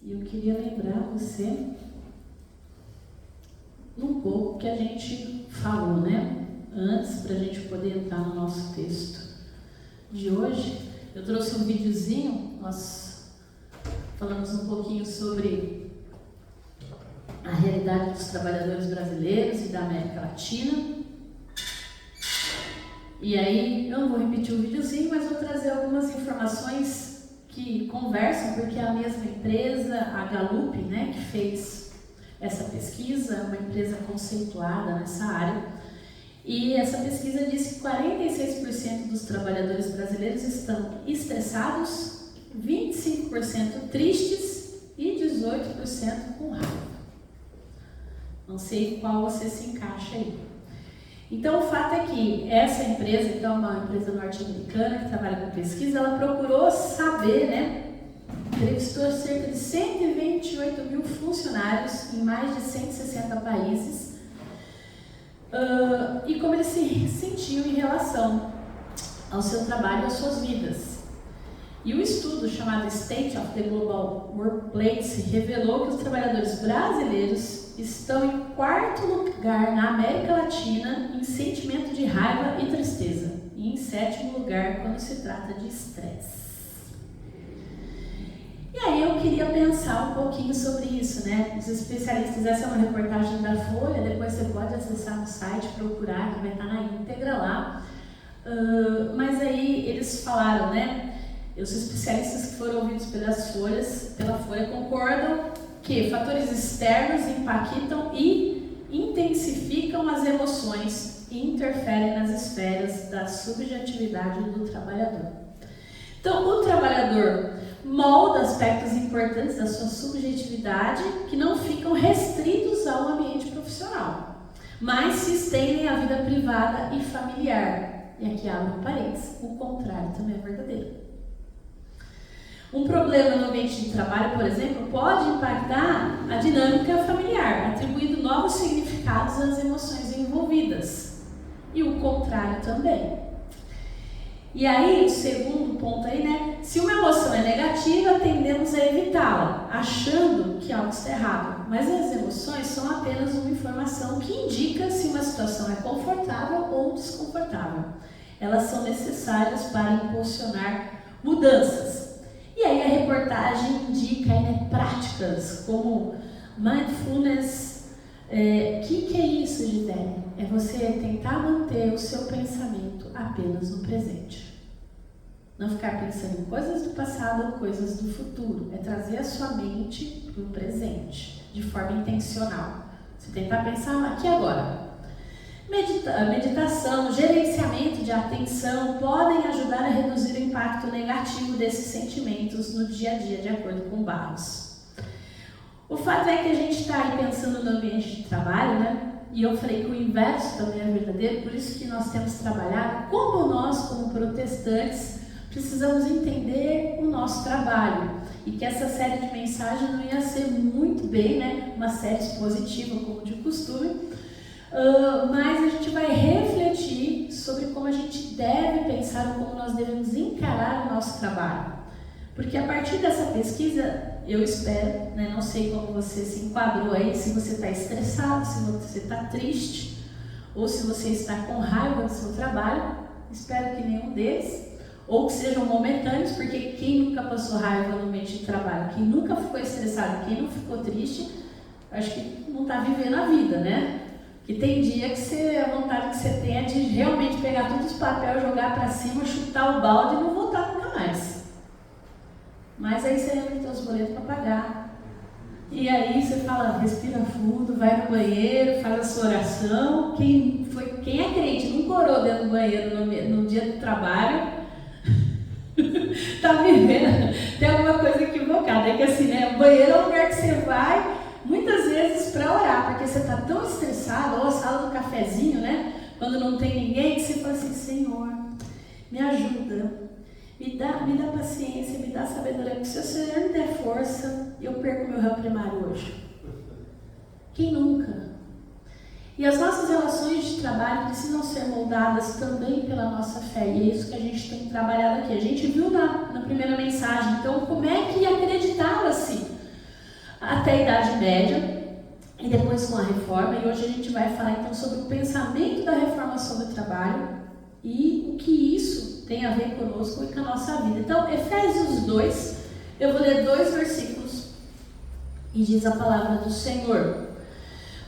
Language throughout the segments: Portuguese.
E eu queria lembrar você um pouco que a gente falou, né? Antes, para a gente poder entrar no nosso texto de hoje. Eu trouxe um videozinho, nós falamos um pouquinho sobre a realidade dos trabalhadores brasileiros e da América Latina. E aí, eu não vou repetir o videozinho, mas vou trazer algumas informações que conversam, porque é a mesma empresa, a Gallup, né, que fez essa pesquisa, uma empresa conceituada nessa área. E essa pesquisa diz que 46% dos trabalhadores brasileiros estão estressados, 25% tristes e 18% com raiva. Não sei qual você se encaixa aí. Então, o fato é que essa empresa, então, uma empresa norte-americana que trabalha com pesquisa, ela procurou saber, né? Entrevistou cerca de 128 mil funcionários em mais de 160 países. E como eles se sentiam em relação ao seu trabalho e às suas vidas. E o estudo chamado State of the Global Workplace revelou que os trabalhadores brasileiros estão em quarto lugar na América Latina em sentimento de raiva e tristeza, e em sétimo lugar quando se trata de estresse. E aí eu queria pensar um pouquinho sobre isso, né? Os especialistas, essa é uma reportagem da Folha, depois você pode acessar no site, procurar, que vai estar na íntegra lá. Mas aí eles falaram, né? Os especialistas que foram ouvidos pela Folha concordam que fatores externos impactam e intensificam as emoções e interferem nas esferas da subjetividade do trabalhador. Então, o trabalhador molda aspectos importantes da sua subjetividade que não ficam restritos ao ambiente profissional, mas se estendem à vida privada e familiar. E aqui abre um parênteses, o contrário também é verdadeiro. Um problema no ambiente de trabalho, por exemplo, pode impactar a dinâmica familiar, atribuindo novos significados às emoções envolvidas. E o contrário também. E aí, o segundo ponto aí, né? Se uma emoção é negativa, tendemos a evitá-la, achando que algo está errado. Mas as emoções são apenas uma informação que indica se uma situação é confortável ou desconfortável. Elas são necessárias para impulsionar mudanças. E aí a reportagem indica aí, né, práticas como mindfulness. Que é isso, Gisele? É você tentar manter o seu pensamento apenas no presente. Não ficar pensando em coisas do passado ou coisas do futuro. É trazer a sua mente para o presente, de forma intencional. Você tentar pensar aqui e agora. Meditação, gerenciamento de atenção podem ajudar a reduzir o impacto negativo desses sentimentos no dia a dia, de acordo com Barros. O fato é que a gente está aí pensando no ambiente de trabalho, né? E eu falei que o inverso também é verdadeiro, por isso que nós temos trabalhado, como nós, como protestantes, precisamos entender o nosso trabalho. E que essa série de mensagens não ia ser muito bem, né? Uma série expositiva, como de costume, mas a gente vai refletir sobre como a gente deve pensar, como nós devemos encarar o nosso trabalho. Porque a partir dessa pesquisa, eu espero, né, não sei como você se enquadrou aí, se você está estressado, se você está triste, ou se você está com raiva do seu trabalho, espero que nenhum deles, ou que sejam momentâneos, porque quem nunca passou raiva no ambiente de trabalho, quem nunca ficou estressado, quem não ficou triste, acho que não está vivendo a vida, né? Que tem dia que a vontade que você tem é de realmente pegar todos os papéis, jogar para cima, chutar o balde e não voltar nunca mais. Mas aí você lembra que tem os boletos para pagar. E aí você fala, respira fundo, vai no banheiro, faz a sua oração. Quem é crente, nunca orou dentro do banheiro no dia do trabalho, tá vivendo, tem alguma coisa equivocada. É que assim, né, o banheiro é o lugar que você vai, muitas vezes para orar, porque você está tão estressado, ou a sala do cafezinho, né, quando não tem ninguém, que você fala assim, Senhor, me ajuda. Me dá paciência, me dá sabedoria, porque se o Senhor me der força, eu perco meu réu primário hoje. Quem nunca? E as nossas relações de trabalho precisam ser moldadas também pela nossa fé, e é isso que a gente tem trabalhado aqui. A gente viu na primeira mensagem, então, como é que acreditava-se até a Idade Média e depois com a Reforma. E hoje a gente vai falar então sobre o pensamento da Reforma sobre o trabalho e o que isso tem a ver conosco e com a nossa vida. Então, Efésios 2, eu vou ler 2 versículos e diz a palavra do Senhor: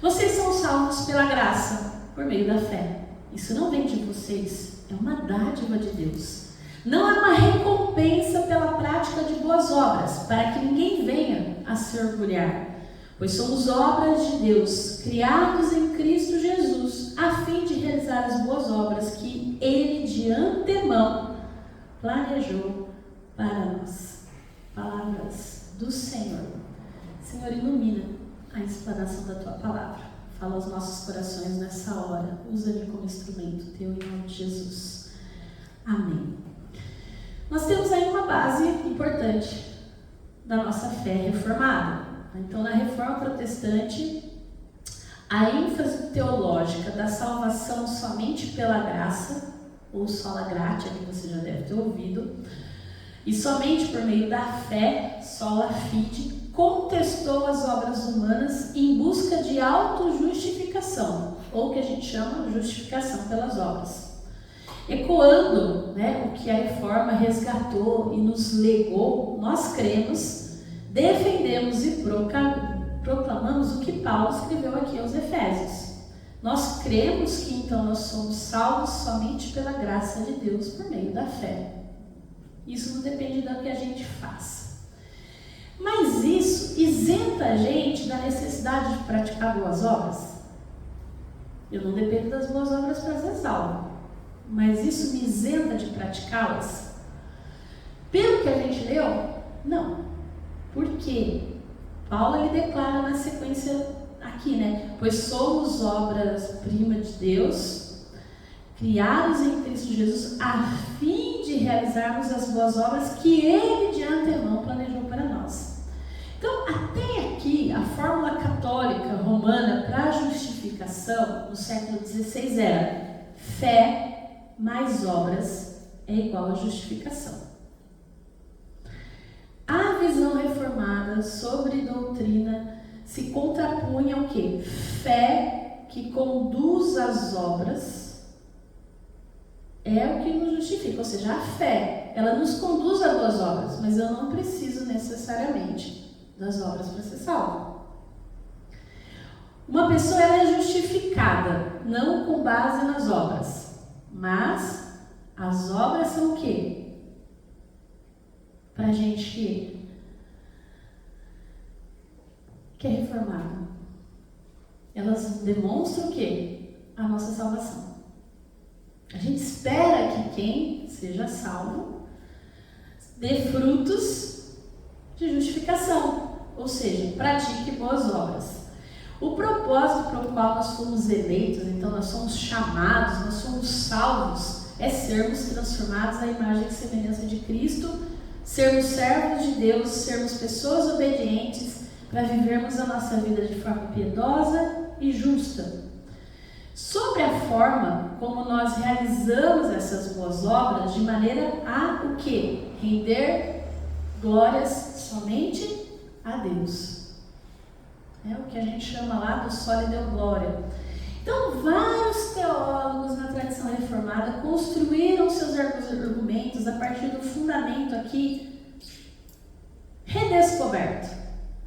vocês são salvos pela graça, por meio da fé. Isso não vem de vocês, é uma dádiva de Deus. Não é uma recompensa pela prática de boas obras, para que ninguém venha a se orgulhar. Pois somos obras de Deus, criados em Cristo Jesus, a fim de realizar as boas obras que Ele de antemão planejou para nós. Palavras do Senhor. Senhor, ilumina a explanação da Tua palavra. Fala aos nossos corações nessa hora. Usa-me como instrumento Teu, em nome de Jesus. Amém. Nós temos aí uma base importante da nossa fé reformada. Então, na Reforma Protestante, a ênfase teológica da salvação somente pela graça, ou sola gratia, que você já deve ter ouvido, e somente por meio da fé, sola fide, contestou as obras humanas em busca de autojustificação, ou que a gente chama de justificação pelas obras. Ecoando, o que a Reforma resgatou e nos legou, nós cremos, defendemos e proclamamos o que Paulo escreveu aqui aos Efésios. Nós cremos que então nós somos salvos somente pela graça de Deus por meio da fé. Isso não depende do que a gente faz. Mas isso isenta a gente da necessidade de praticar boas obras? Eu não dependo das boas obras para ser salvo, mas isso me isenta de praticá-las? Pelo que a gente leu, não. Por quê? Paulo ele declara na sequência aqui, pois somos obras-prima de Deus, criados em Cristo Jesus, a fim de realizarmos as boas obras que Ele de antemão planejou para nós. Então, até aqui, a fórmula católica romana para a justificação no século XVI era: fé mais obras é igual a justificação. A visão reformada sobre doutrina se contrapunha ao quê? Fé que conduz às obras é o que nos justifica, ou seja, a fé, ela nos conduz a boas obras, mas eu não preciso necessariamente das obras para ser salvo. Uma pessoa ela é justificada, não com base nas obras, mas as obras são o quê? Para a gente que é reformado. Elas demonstram o quê? A nossa salvação. A gente espera que quem seja salvo dê frutos de justificação, ou seja, pratique boas obras. O propósito para o qual nós fomos eleitos, então nós somos chamados, nós somos salvos, é sermos transformados à imagem e semelhança de Cristo, sermos servos de Deus, sermos pessoas obedientes para vivermos a nossa vida de forma piedosa e justa. Sobre a forma como nós realizamos essas boas obras, de maneira a o quê? Render glórias somente a Deus. É o que a gente chama lá do soli deo gloria. Então, vários teólogos na tradição reformada construíram seus argumentos a partir do fundamento aqui redescoberto,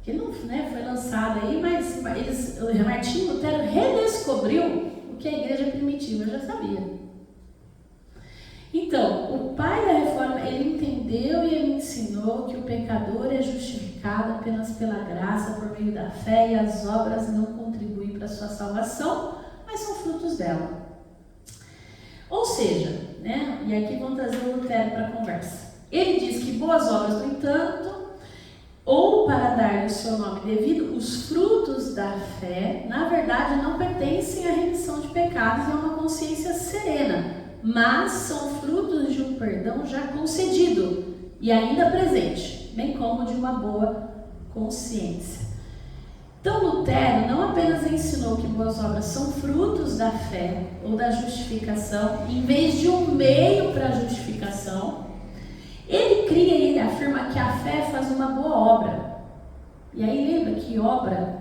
que não foi lançado aí, mas Martinho Lutero redescobriu o que a igreja primitiva já sabia. Então, o pai da reforma, ele entendeu e ele ensinou que o pecador é justificado apenas pela graça, por meio da fé, e as obras não contribuem para a sua salvação, mas são frutos dela. Ou seja, e aqui vamos trazer o Lutero para a conversa. Ele diz que boas obras, no entanto, ou para dar o seu nome devido, os frutos da fé, na verdade, não pertencem à remissão de pecados e a uma consciência serena, mas são frutos de um perdão já concedido e ainda presente, bem como de uma boa consciência. Então, Lutero não apenas ensinou que boas obras são frutos da fé ou da justificação, em vez de um meio para a justificação, ele afirma que a fé faz uma boa obra. E aí lembra que obra,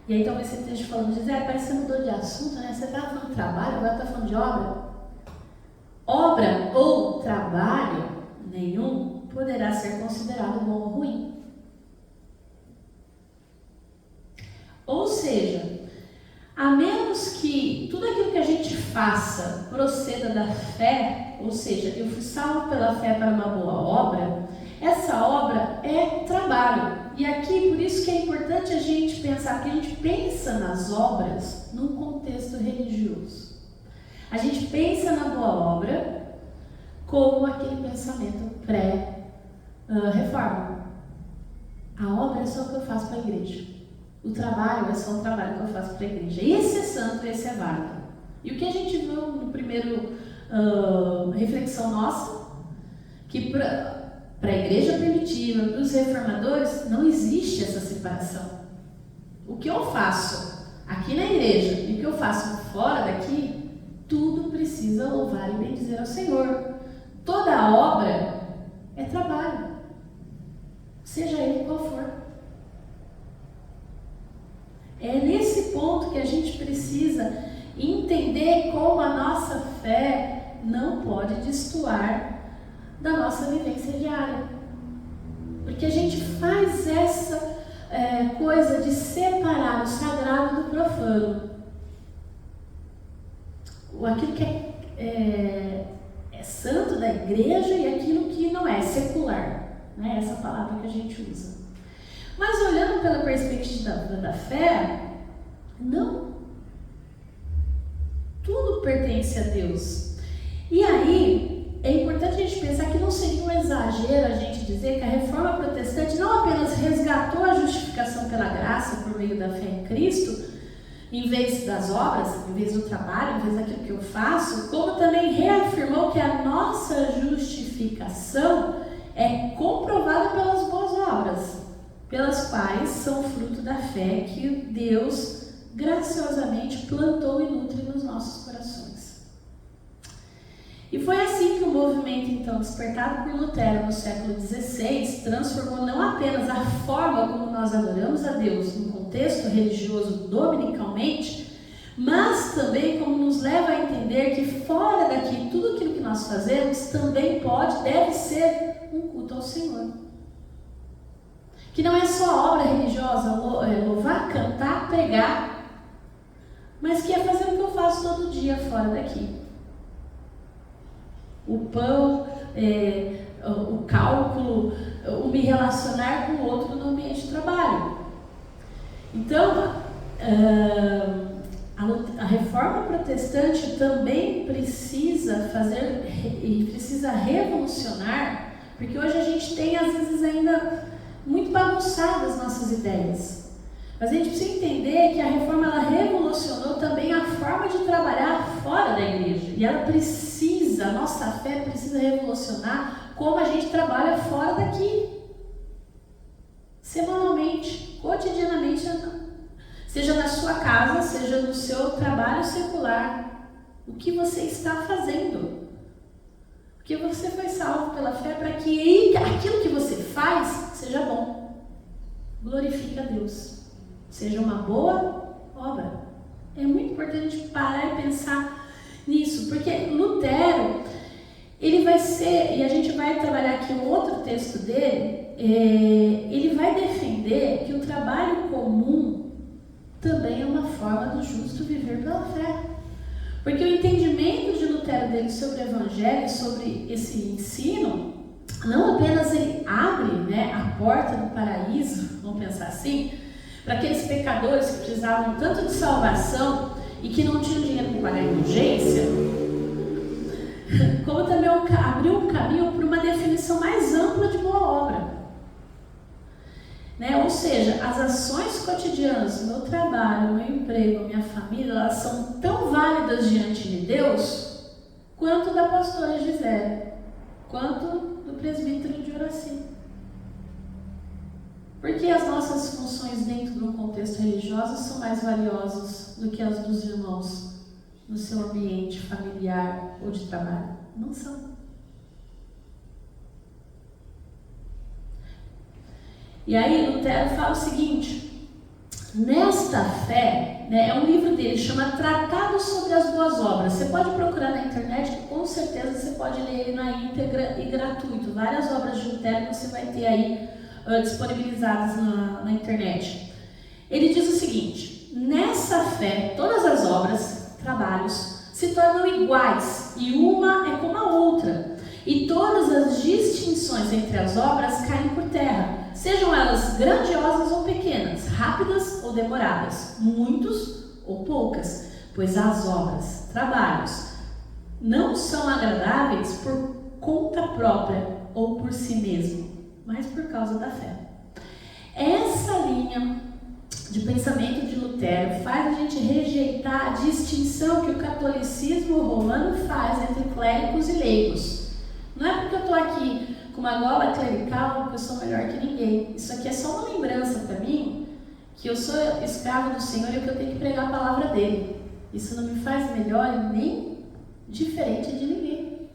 e aí talvez você esteja falando, Gisele, parece que você mudou de assunto, né? Você estava falando de trabalho, agora está falando de obra. Obra ou trabalho nenhum poderá ser considerado bom ou ruim. Ou seja, a menos que tudo aquilo que a gente faça proceda da fé, ou seja, eu fui salvo pela fé para uma boa obra, essa obra é trabalho. E aqui, por isso que é importante a gente pensar, porque a gente pensa nas obras num contexto religioso. A gente pensa na boa obra como aquele pensamento pré-reforma. A obra é só o que eu faço para a igreja. O trabalho é só o trabalho que eu faço para a igreja. Esse é santo, esse é válido. E o que a gente viu no primeiro reflexão nossa, que para a igreja primitiva, para os reformadores, não existe essa separação. O que eu faço aqui na igreja e o que eu faço fora daqui, tudo precisa louvar e bendizer ao Senhor. Toda obra é trabalho, seja ele qual for. É nesse ponto que a gente precisa entender como a nossa fé não pode destoar da nossa vivência diária. Porque a gente faz essa coisa de separar o sagrado do profano. Aquilo que é santo da igreja e aquilo que não é, secular. Né? Essa palavra que a gente usa. Mas olhando pela perspectiva da fé, não. Tudo pertence a Deus. E aí, é importante a gente pensar que não seria um exagero a gente dizer que a reforma protestante não apenas resgatou a justificação pela graça por meio da fé em Cristo, em vez das obras, em vez do trabalho, em vez daquilo que eu faço, como também reafirmou que a nossa justificação é comprovada pelas boas obras, pelas quais são fruto da fé que Deus graciosamente plantou e nutre nos nossos corações. E foi assim que o movimento, então, despertado por Lutero no século XVI, transformou não apenas a forma como nós adoramos a Deus no contexto religioso dominicalmente, mas também como nos leva a entender que fora daqui, tudo aquilo que nós fazemos também deve ser um culto ao Senhor. Que não é só obra religiosa, louvar, cantar, pregar, mas que é fazer o que eu faço todo dia fora daqui. O pão, o cálculo, o me relacionar com o outro no ambiente de trabalho. Então, a reforma protestante também precisa fazer e precisa revolucionar, porque hoje a gente tem às vezes ainda muito bagunçadas as nossas ideias. Mas a gente precisa entender que a reforma ela revolucionou também a forma de trabalhar fora da igreja. E ela precisa, a nossa fé precisa revolucionar como a gente trabalha fora daqui. Semanalmente, cotidianamente, seja na sua casa, seja no seu trabalho secular. O que você está fazendo? Porque você foi salvo pela fé para que aquilo que você faz seja bom. Glorifique a Deus. Seja uma boa obra. É muito importante a gente parar e pensar nisso, porque Lutero, ele vai ser, e a gente vai trabalhar aqui um outro texto dele, ele vai defender que o trabalho comum também é uma forma do justo viver pela fé. Porque o entendimento de Lutero dele sobre o Evangelho, sobre esse ensino, não apenas ele abre, né, a porta do paraíso, vamos pensar assim, para aqueles pecadores que precisavam tanto de salvação e que não tinham dinheiro para pagar a indulgência, como também abriu um caminho para uma definição mais ampla de boa obra. Né? Ou seja, as ações cotidianas, meu trabalho, meu emprego, minha família, elas são tão válidas diante de Deus quanto da pastora Gisele, quanto do presbítero de Horaci. Porque as nossas funções dentro de um contexto religioso são mais valiosas do que as dos irmãos no seu ambiente familiar ou de trabalho? Não são. E aí Lutero fala o seguinte: nesta fé, né, é um livro dele, chama Tratado sobre as Boas Obras. Você pode procurar na internet, que com certeza você pode ler ele na íntegra e gratuito. Várias obras de Lutero você vai ter aí disponibilizadas na internet. Ele diz o seguinte: nessa fé, todas as obras, trabalhos, se tornam iguais, e uma é como a outra, e todas as distinções entre as obras caem por terra, sejam elas grandiosas ou pequenas, rápidas ou demoradas, muitos ou poucas, pois as obras, trabalhos, não são agradáveis por conta própria ou por si mesmo, mas por causa da fé. Essa linha de pensamento de Lutero faz a gente rejeitar a distinção que o catolicismo romano faz entre clérigos e leigos. Não é porque eu estou aqui com uma gola clerical que eu sou melhor que ninguém. Isso aqui é só uma lembrança para mim que eu sou escravo do Senhor e que eu tenho que pregar a palavra dele. Isso não me faz melhor e nem diferente de ninguém.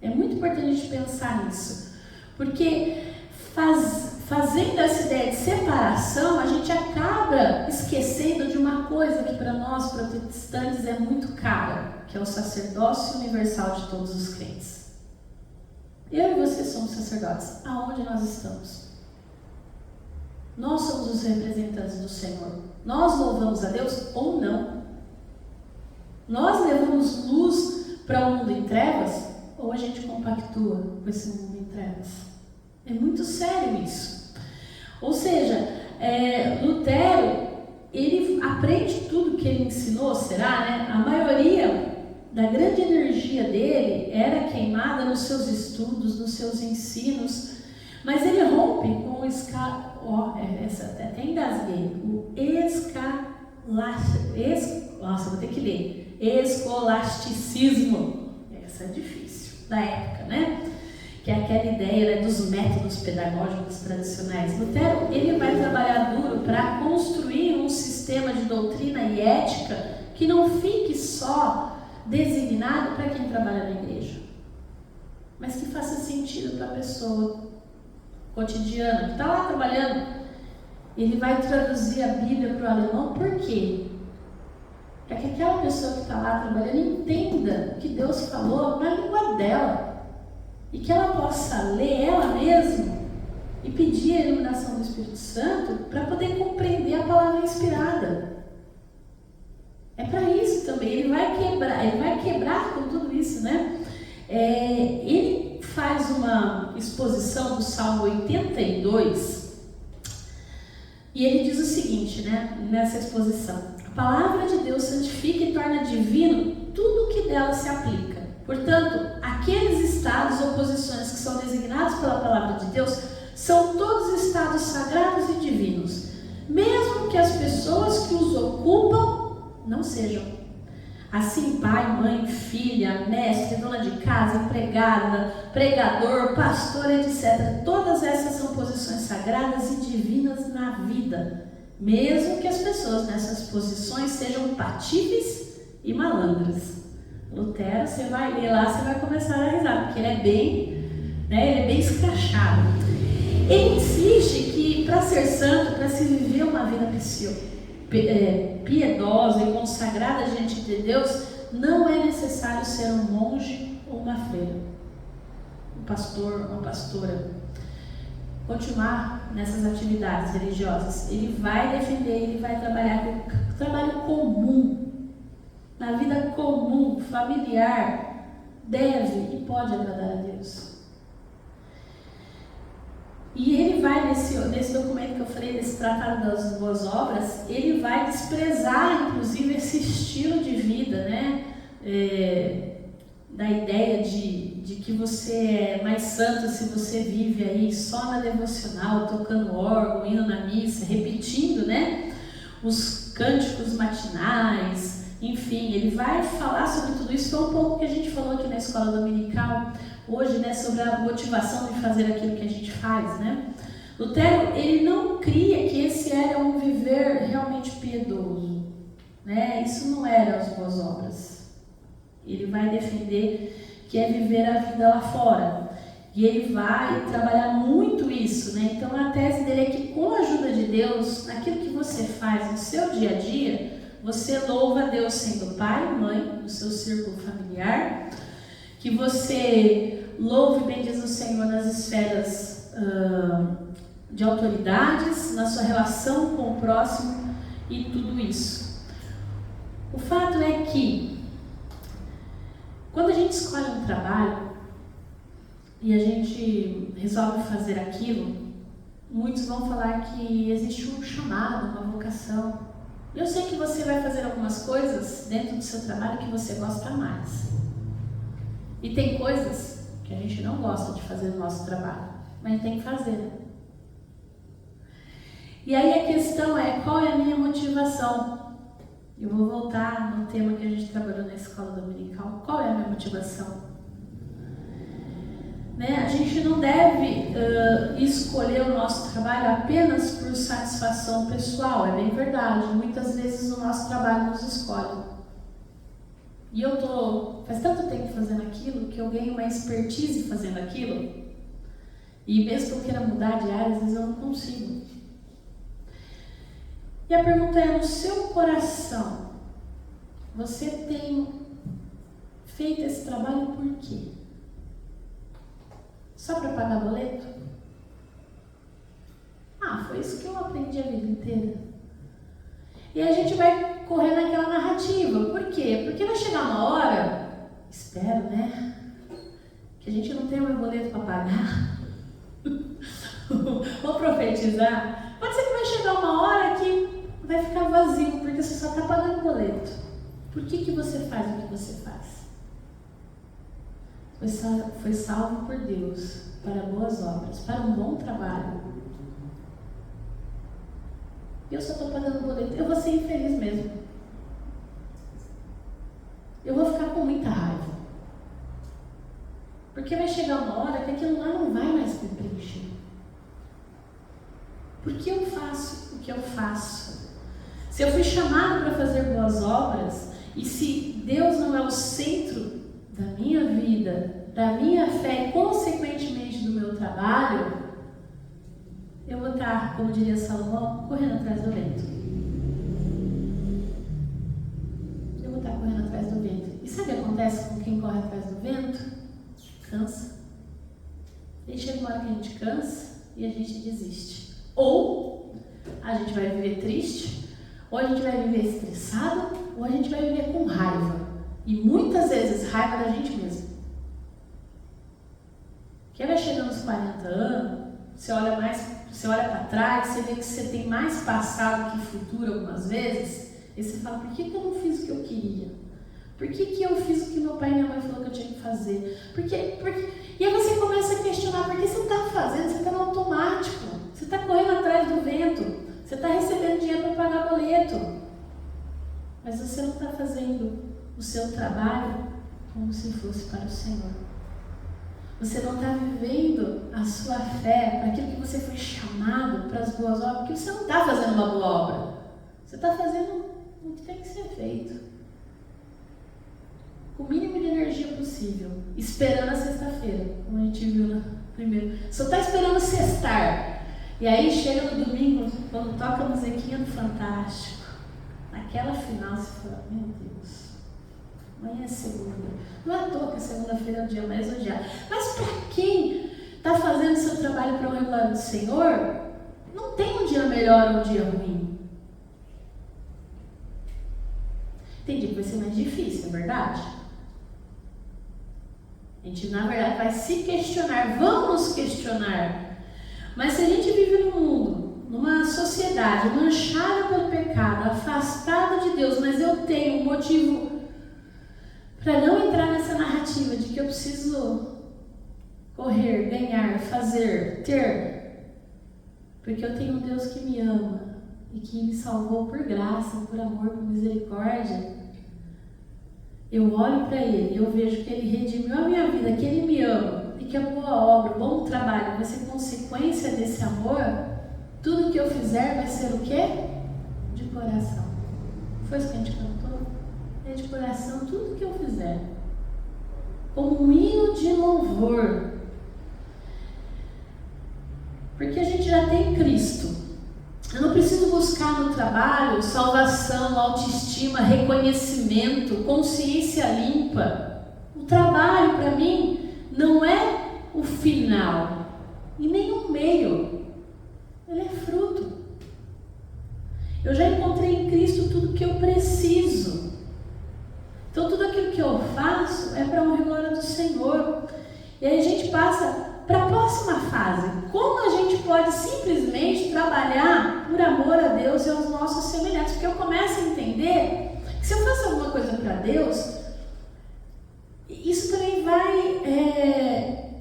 É muito importante a gente pensar nisso, porque fazendo essa ideia de separação, a gente acaba esquecendo de uma coisa que para nós protestantes é muito cara, que é o sacerdócio universal de todos os crentes. Eu e você somos sacerdotes. Aonde nós estamos? Nós somos os representantes do Senhor. Nós louvamos a Deus ou não? Nós levamos luz para o mundo em trevas ou a gente compactua com esse mundo em trevas? É muito sério isso. Ou seja, Lutero, ele aprende tudo que ele ensinou, será, né? A maioria da grande energia dele era queimada nos seus estudos, nos seus ensinos, mas ele rompe com vou ter que ler, escolasticismo. Essa é difícil, da época, né? Que é aquela ideia, né, dos métodos pedagógicos tradicionais. Lutero, ele vai trabalhar duro para construir um sistema de doutrina e ética que não fique só designado para quem trabalha na igreja, mas que faça sentido para a pessoa cotidiana, que está lá trabalhando. Ele vai traduzir a Bíblia para o alemão, por quê? Para que aquela pessoa que está lá trabalhando entenda o que Deus falou na língua dela, e que ela possa ler ela mesma e pedir a iluminação do Espírito Santo para poder compreender a palavra inspirada. É para isso também, ele vai quebrar com tudo isso, né? Ele faz uma exposição do Salmo 82 e ele diz o seguinte, né, nessa exposição: a palavra de Deus santifica e torna divino tudo o que dela se aplica. Portanto, aqueles estados ou posições que são designados pela palavra de Deus são todos estados sagrados e divinos, mesmo que as pessoas que os ocupam não sejam. Assim, pai, mãe, filha, mestre, dona de casa, empregada, pregador, pastor, etc. Todas essas são posições sagradas e divinas na vida, mesmo que as pessoas nessas posições sejam patifes e malandras. Lutero, você vai ler lá, você vai começar a risar, porque ele é bem escrachado. Ele insiste que para ser santo, para se viver uma vida piedosa e consagrada diante de Deus, não é necessário ser um monge ou uma freira, um pastor, uma pastora, continuar nessas atividades religiosas. Ele vai defender, ele vai trabalhar com o trabalho comum, na vida comum, familiar, deve e pode agradar a Deus. E ele vai, nesse documento que eu falei, nesse Tratado das Boas Obras, ele vai desprezar, inclusive, esse estilo de vida, né? Da ideia de que você é mais santo se você vive aí só na devocional, tocando órgão, indo na missa, repetindo, né, os cânticos matinais. Enfim, ele vai falar sobre tudo isso. Foi um pouco que a gente falou aqui na escola dominical hoje, né, sobre a motivação de fazer aquilo que a gente faz, né? Lutero, ele não cria que esse era um viver realmente piedoso, né? Isso não era as boas obras. Ele vai defender que é viver a vida lá fora. E ele vai trabalhar muito isso, né? Então a tese dele é que com a ajuda de Deus, naquilo que você faz no seu dia a dia, você louva a Deus sendo pai, mãe, no seu círculo familiar, que você louve e bendiz o Senhor nas esferas de autoridades, na sua relação com o próximo e tudo isso. O fato é que, quando a gente escolhe um trabalho e a gente resolve fazer aquilo, muitos vão falar que existe um chamado, uma vocação. Eu sei que você vai fazer algumas coisas dentro do seu trabalho que você gosta mais. E tem coisas que a gente não gosta de fazer no nosso trabalho, mas tem que fazer. E aí a questão é, qual é a minha motivação? Eu vou voltar no tema que a gente trabalhou na escola dominical. Qual é a minha motivação? Né? A gente não deve escolher o nosso trabalho apenas por satisfação pessoal, é bem verdade. Muitas vezes o nosso trabalho nos escolhe. E eu faz tanto tempo fazendo aquilo que eu ganho uma expertise fazendo aquilo. E mesmo que eu queira mudar de área, às vezes eu não consigo. E a pergunta é, no seu coração, você tem feito esse trabalho por quê? Só para pagar boleto? Foi isso que eu aprendi a vida inteira. E a gente vai correr naquela narrativa. Por quê? Porque vai chegar uma hora, espero, né? Que a gente não tenha mais boleto para pagar. Vou profetizar. Pode ser que vai chegar uma hora que vai ficar vazio, porque você só está pagando boleto. Por que você faz o que você faz? Foi salvo por Deus para boas obras, para um bom trabalho. Eu só estou pagando boleto. Eu vou ser infeliz mesmo. Eu vou ficar com muita raiva. Porque vai chegar uma hora que aquilo lá não vai mais me preencher. Por que eu faço o que eu faço? Se eu fui chamado para fazer boas obras, e se Deus não é o centro da minha vida, da minha fé e consequentemente do meu trabalho, eu vou estar, como diria Salomão, correndo atrás do vento. Eu vou estar correndo atrás do vento. E sabe o que acontece com quem corre atrás do vento? Cansa. E chega uma hora que a gente cansa e a gente desiste. Ou a gente vai viver triste, ou a gente vai viver estressado, ou a gente vai viver com raiva. E muitas vezes raiva da gente mesmo. Porque vai chegando aos 40 anos, você olha para trás, você vê que você tem mais passado que futuro algumas vezes, e você fala, por que eu não fiz o que eu queria? Por que eu fiz o que meu pai e minha mãe falaram que eu tinha que fazer? E aí você começa a questionar, por que você está fazendo? Você está no automático, você está correndo atrás do vento, você está recebendo dinheiro para pagar boleto, mas você não está fazendo o seu trabalho como se fosse para o Senhor. Você não está vivendo a sua fé para aquilo que você foi chamado, para as boas obras, porque você não está fazendo uma boa obra. Você está fazendo o que tem que ser feito. Com o mínimo de energia possível. Esperando a sexta-feira, como a gente viu no primeiro. Só está esperando sextar. E aí chega no domingo, quando toca a musiquinha do Fantástico. Naquela final você fala, meu Deus. Amanhã é segunda. Não é à toa que segunda-feira é o dia mais odiado. Mas para quem está fazendo seu trabalho para o glória do Senhor, não tem um dia melhor ou um dia ruim. Tem dia que vai ser mais difícil, é verdade? A gente, na verdade, vai se questionar, vamos questionar. Mas se a gente vive num mundo, numa sociedade manchada pelo pecado, afastada de Deus, mas eu tenho um motivo para não entrar nessa narrativa de que eu preciso correr, ganhar, fazer, ter, porque eu tenho um Deus que me ama e que me salvou por graça, por amor, por misericórdia. Eu olho para Ele e eu vejo que Ele redimiu a minha vida, que Ele me ama e que a boa obra, o bom trabalho vai ser consequência desse amor. Tudo que eu fizer vai ser o quê? De coração. Foi isso que a gente cantou? É de coração tudo que eu fizer. Como um hino de louvor. Porque a gente já tem Cristo. Eu não preciso buscar no trabalho salvação, autoestima, reconhecimento, consciência limpa. O trabalho, para mim, não é o final e nem o meio. Ele é fruto. Eu já encontrei em Cristo tudo que eu preciso. Então, tudo aquilo que eu faço é para a honra e glória do Senhor. E aí a gente passa para a próxima fase. Como a gente pode simplesmente trabalhar por amor a Deus e aos nossos semelhantes? Porque eu começo a entender que se eu faço alguma coisa para Deus, isso também vai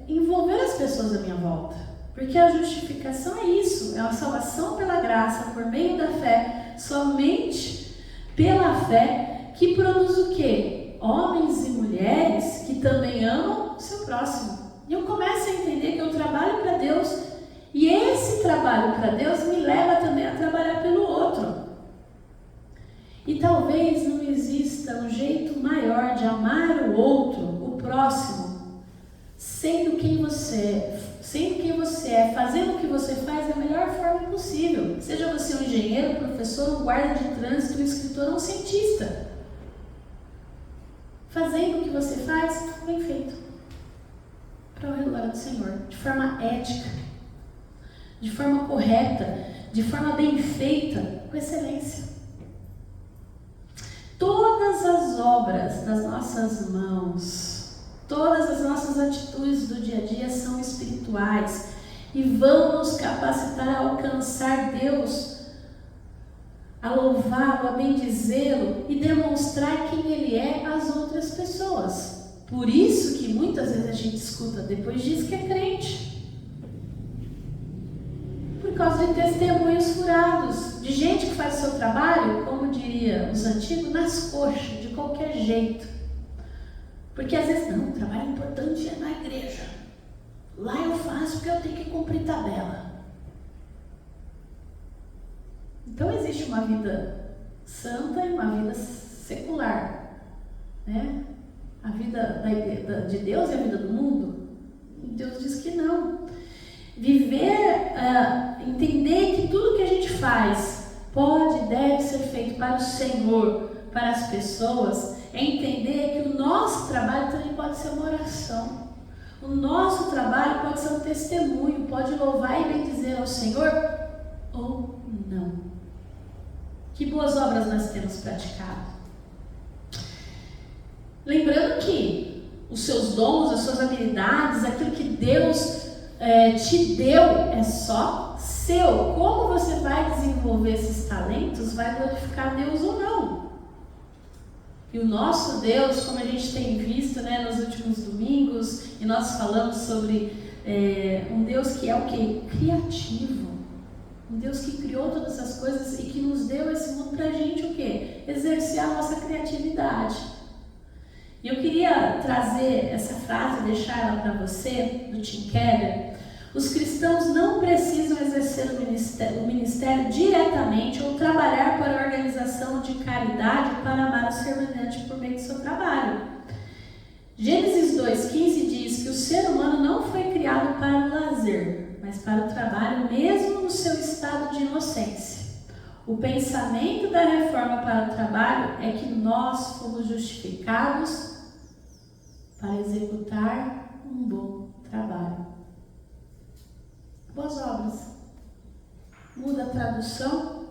envolver as pessoas à minha volta. Porque a justificação é isso, é a salvação pela graça, por meio da fé, somente pela fé, que produz o quê? Homens e mulheres que também amam o seu próximo. E eu começo a entender que eu trabalho para Deus, e esse trabalho para Deus me leva também a trabalhar pelo outro. E talvez não exista um jeito maior de amar o outro, o próximo, sendo quem você é, fazendo o que você faz da melhor forma possível. Seja você um engenheiro, um professor, um guarda de trânsito, um escritor ou um cientista. Fazendo o que você faz, bem feito. Para a glória do Senhor, de forma ética, de forma correta, de forma bem feita, com excelência. Todas as obras das nossas mãos, todas as nossas atitudes do dia a dia são espirituais e vão nos capacitar a alcançar Deus, a louvá-lo, a bendizê-lo e demonstrar quem Ele é às outras pessoas. Por isso que muitas vezes a gente escuta, depois diz que é crente. Por causa de testemunhos furados, de gente que faz o seu trabalho, como diria os antigos, nas coxas, de qualquer jeito. Porque às vezes, não, o trabalho importante é na igreja. Lá eu faço porque eu tenho que cumprir tabela. Então existe uma vida santa e uma vida secular, né? A vida de Deus e a vida do mundo? Deus diz que não. Viver, entender que tudo que a gente faz pode e deve ser feito para o Senhor, para as pessoas, é entender que o nosso trabalho também pode ser uma oração. O nosso trabalho pode ser um testemunho, pode louvar e bendizer ao Senhor ou não. Que boas obras nós temos praticado. Lembrando que os seus dons, as suas habilidades, aquilo que Deus te deu é só seu. Como você vai desenvolver esses talentos vai glorificar Deus ou não. E o nosso Deus, como a gente tem visto, né, nos últimos domingos, e nós falamos sobre um Deus que é o quê? Criativo. Um Deus que criou todas as coisas e que nos deu esse mundo para a gente o quê? Exercer a nossa criatividade. E eu queria trazer essa frase, deixar ela para você, do Tim Keller. Os cristãos não precisam exercer o ministério diretamente ou trabalhar para a organização de caridade para amar o semelhante por meio do seu trabalho. Gênesis 2,15 diz que o ser humano não foi criado para o lazer, mas para o trabalho, mesmo no seu estado de inocência. O pensamento da reforma para o trabalho é que nós fomos justificados para executar um bom trabalho. Boas obras. Muda a tradução.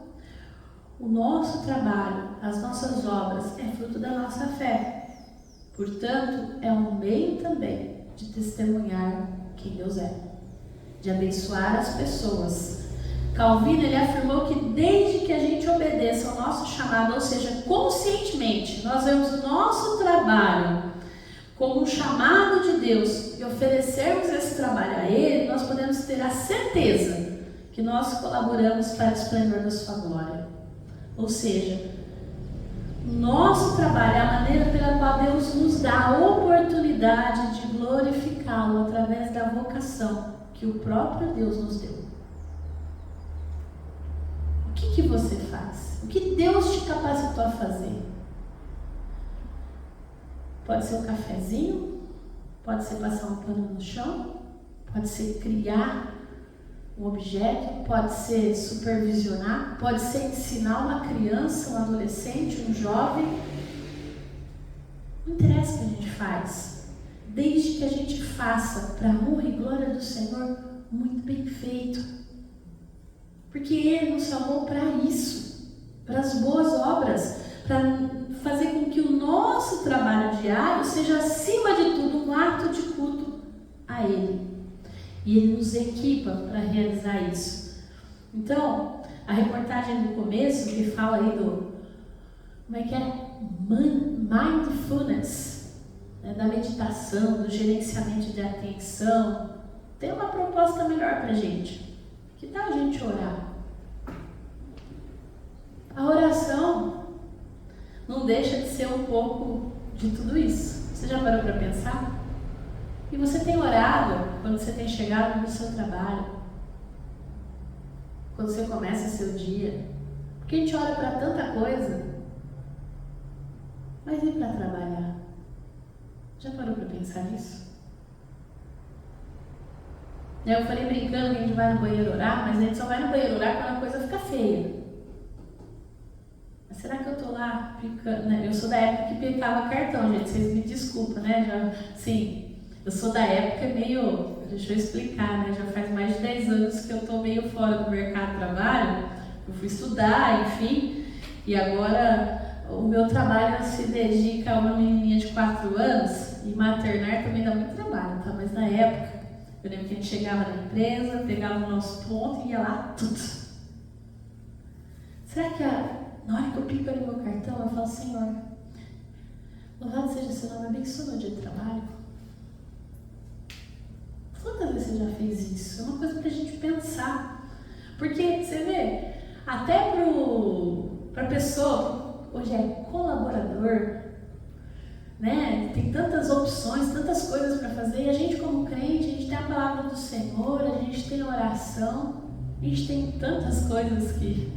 O nosso trabalho, as nossas obras, é fruto da nossa fé. Portanto, é um meio também de testemunhar quem Deus é, de abençoar as pessoas. Calvino, ele afirmou que desde que a gente obedeça ao nosso chamado, ou seja, conscientemente, nós vemos o nosso trabalho como um chamado de Deus e oferecermos esse trabalho a Ele, nós podemos ter a certeza que nós colaboramos para o esplendor da sua glória. Ou seja, o nosso trabalho é a maneira pela qual Deus nos dá a oportunidade de glorificá-lo através da vocação que o próprio Deus nos deu. O que você faz? O que Deus te capacitou a fazer? Pode ser um cafezinho, pode ser passar um pano no chão, pode ser criar um objeto, pode ser supervisionar, pode ser ensinar uma criança, um adolescente, um jovem. Não interessa o que a gente faz, desde que a gente faça para a honra e glória do Senhor, muito bem feito. Porque Ele nos chamou para isso, para as boas obras, para fazer com que o nosso trabalho diário seja, acima de tudo, um ato de culto a Ele. E Ele nos equipa para realizar isso. Então, a reportagem do começo, que fala aí do, como é que é? Mindfulness, né? Da meditação, do gerenciamento de atenção, tem uma proposta melhor para a gente. Que tal a gente orar? A oração não deixa de ser um pouco de tudo isso. Você já parou para pensar? E você tem orado quando você tem chegado no seu trabalho, quando você começa seu dia, porque a gente ora para tanta coisa, mas e para trabalhar? Já parou para pensar nisso? Eu falei brincando que a gente vai no banheiro orar, mas a gente só vai no banheiro orar quando a coisa fica feia. Mas será que eu tô lá picando, né? Eu sou da época que picava cartão, gente, vocês me desculpam, né? Sim. Eu sou da época meio, deixa eu explicar, né? Já faz mais de 10 anos que eu estou meio fora do mercado de trabalho. Eu fui estudar, enfim, e agora o meu trabalho se dedica a uma menininha de 4 anos, e maternar também dá muito trabalho, tá? Mas na época, eu lembro que a gente chegava na empresa, pegava o nosso ponto e ia lá, tudo. Será que na hora que eu pico ali meu cartão, eu falo, Senhor, louvado seja o seu nome, abençoa meu dia de trabalho? Quantas vezes você já fez isso? É uma coisa pra gente pensar. Porque, você vê, até pra pessoa, hoje é colaborador, né? Tem tantas opções, tantas coisas para fazer. E a gente como crente, a gente tem a palavra do Senhor, a gente tem a oração, a gente tem tantas coisas que...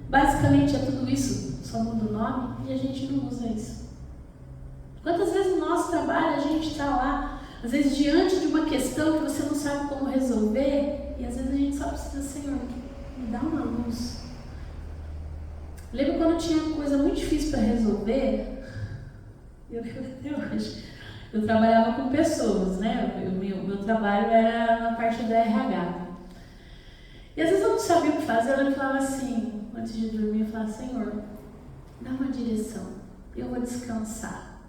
Basicamente é tudo isso, só muda o nome e a gente não usa isso. Quantas vezes no nosso trabalho a gente está lá, às vezes diante de uma questão que você não sabe como resolver, e às vezes a gente só precisa, Senhor, me dá uma luz. Lembro quando tinha coisa muito difícil para resolver, eu trabalhava com pessoas, né? Meu trabalho era na parte da RH. E às vezes eu não sabia o que fazer, eu falava assim, antes de dormir, eu falava, Senhor, dá uma direção, eu vou descansar.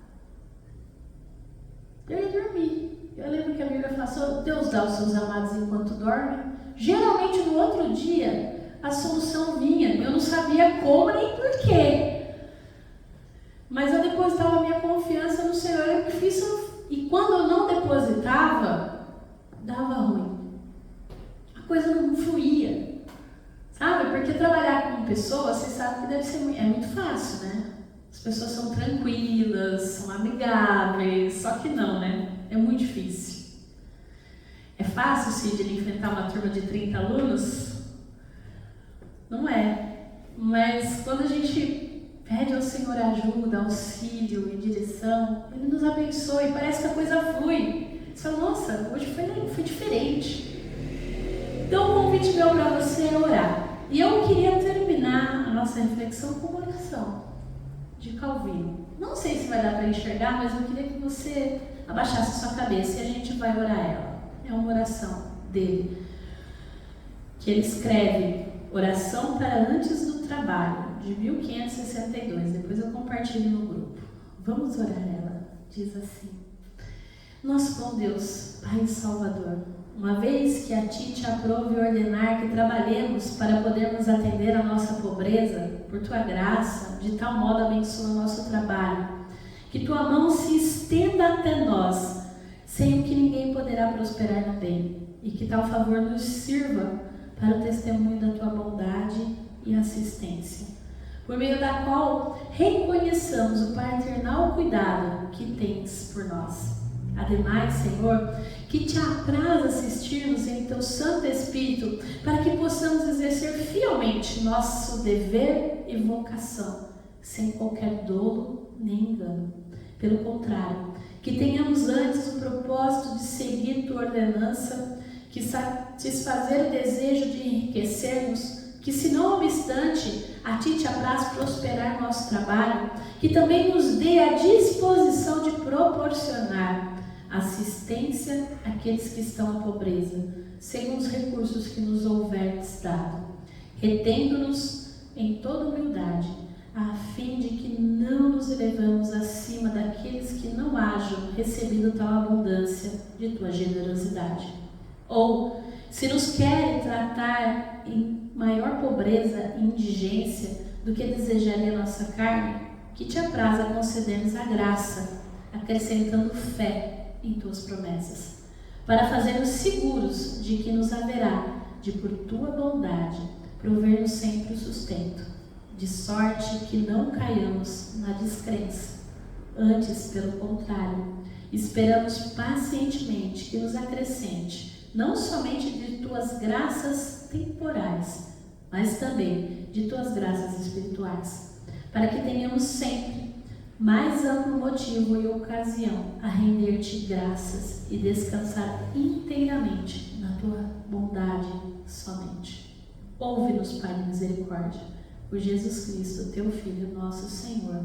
Eu ia dormir. Eu lembro que a Bíblia fala assim, Deus dá aos seus amados enquanto dormem. Geralmente no outro dia a solução vinha. Eu não sabia como nem porquê. Mas eu depositava a minha confiança no Senhor. Eu fiz, e quando eu não depositava, dava ruim. A coisa não fluía. Sabe? Porque trabalhar com pessoas, você sabe que deve ser muito fácil, né? As pessoas são tranquilas, são amigáveis, só que não, né? É muito difícil. É fácil, Sidney, enfrentar uma turma de 30 alunos? Não é. Mas quando a gente pede ao Senhor ajuda, auxílio e direção, Ele nos abençoa e parece que a coisa flui. Você fala, nossa, hoje foi diferente. Então o convite meu para você é orar. E eu queria terminar a nossa reflexão com uma oração de Calvino. Não sei se vai dar para enxergar, mas eu queria que você abaixasse a sua cabeça e a gente vai orar ela. É uma oração dele, que ele escreve, Oração para antes do trabalho, de 1562. Depois eu compartilho no grupo. Vamos orar ela. Diz assim: Nosso bom Deus, Pai Salvador, uma vez que a Ti te aprove ordenar que trabalhemos para podermos atender a nossa pobreza, por Tua graça, de tal modo abençoa o nosso trabalho, que Tua mão se estenda até nós, sem o que ninguém poderá prosperar no bem, e que tal favor nos sirva para o testemunho da Tua bondade e assistência, por meio da qual reconheçamos o paternal cuidado que tens por nós. Ademais, Senhor, que Te apraz assistir-nos em Teu Santo Espírito, para que possamos exercer fielmente nosso dever e vocação, sem qualquer dolo nem engano. Pelo contrário, que tenhamos antes o propósito de seguir Tua ordenança que satisfazer o desejo de enriquecermos, que se não obstante a ti te apraz prosperar nosso trabalho, que também nos dê a disposição de proporcionar assistência àqueles que estão na pobreza, segundo os recursos que nos houverdes dado, retendo-nos em toda humildade, a fim de que não nos elevamos acima daqueles que não hajam recebido tal abundância de tua generosidade. Ou, se nos querem tratar em maior pobreza e indigência do que desejaria nossa carne, que te apraza concedermos a graça, acrescentando fé em tuas promessas, para fazermos seguros de que nos haverá de por tua bondade prover-nos sempre o sustento, de sorte que não caiamos na descrença. Antes, pelo contrário, esperamos pacientemente que nos acrescente não somente de tuas graças temporais, mas também de tuas graças espirituais, para que tenhamos sempre mais amplo motivo e ocasião a render-te graças e descansar inteiramente na tua bondade somente. Ouve-nos, Pai de misericórdia, por Jesus Cristo, teu Filho, nosso Senhor.